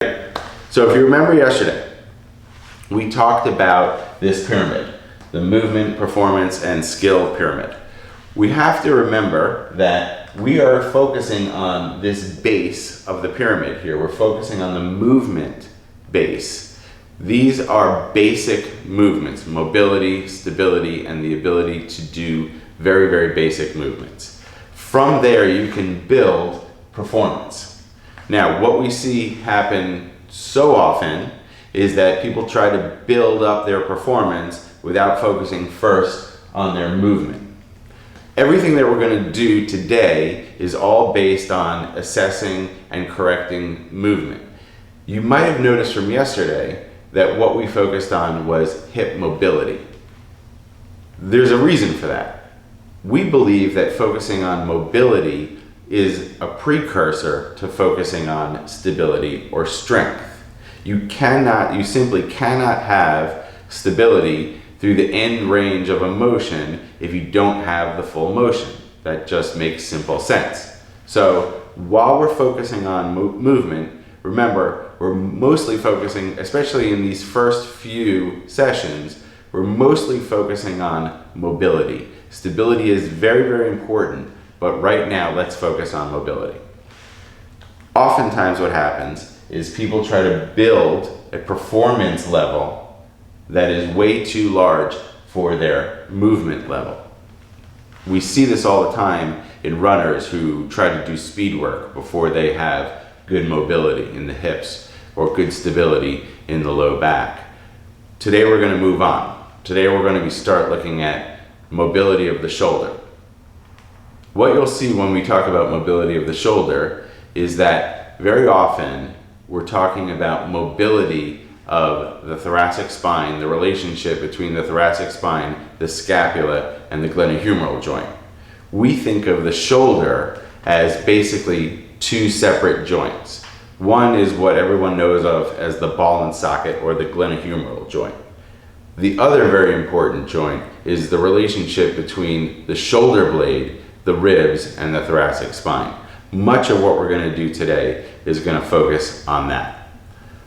So if you remember yesterday, we talked about this pyramid, the movement, performance, and skill pyramid. We have to remember that we are focusing on this base of the pyramid here. We're focusing on the movement base. These are basic movements: mobility, stability, and the ability to do very, very basic movements. From there, you can build performance. Now, what we see happen so often is that people try to build up their performance without focusing first on their movement. Everything that we're going to do today is all based on assessing and correcting movement. You might have noticed from yesterday that what we focused on was hip mobility. There's a reason for that. We believe that focusing on mobility is a precursor to focusing on stability or strength. You simply cannot have stability through the end range of a motion if you don't have the full motion. That just makes simple sense. So while we're focusing on movement, remember, we're mostly focusing, especially in these first few sessions, we're mostly focusing on mobility. Stability is very, very important, but right now let's focus on mobility. Oftentimes what happens is people try to build a performance level that is way too large for their movement level. We see this all the time in runners who try to do speed work before they have good mobility in the hips or good stability in the low back. Today we're going to move on. Today we're going to start looking at mobility of the shoulder. What you'll see when we talk about mobility of the shoulder is that very often we're talking about mobility of the thoracic spine, the relationship between the thoracic spine, the scapula, and the glenohumeral joint. We think of the shoulder as basically two separate joints. One is what everyone knows of as the ball and socket, or the glenohumeral joint. The other very important joint is the relationship between the shoulder blade, the ribs, and the thoracic spine. Much of what we're going to do today is going to focus on that.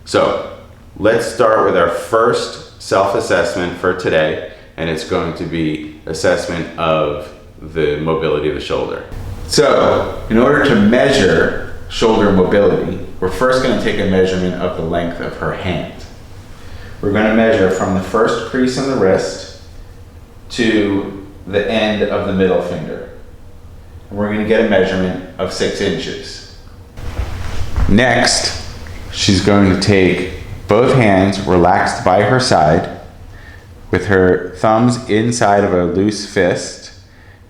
So let's start with our first self-assessment for today, and it's going to be assessment of the mobility of the shoulder. So in order to measure shoulder mobility, we're first going to take a measurement of the length of her hand. We're going to measure from the first crease in the wrist to the end of the middle finger. And we're going to get a measurement of 6 inches. Next, she's going to take both hands relaxed by her side with her thumbs inside of a loose fist,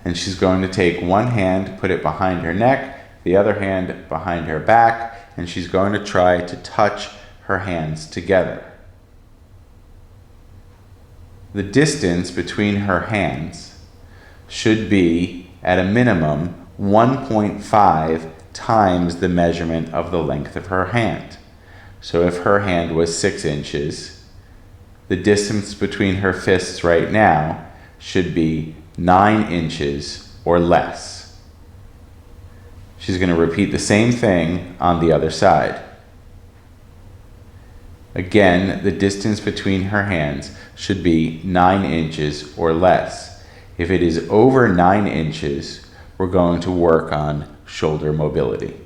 and she's going to take one hand, put it behind her neck, the other hand behind her back, and she's going to try to touch her hands together. The distance between her hands should be, at a minimum, 1.5 times the measurement of the length of her hand. So if her hand was 6 inches, the distance between her fists right now should be 9 inches or less. She's going to repeat the same thing on the other side. Again, the distance between her hands should be 9 inches or less. If it is over 9 inches, we're going to work on shoulder mobility.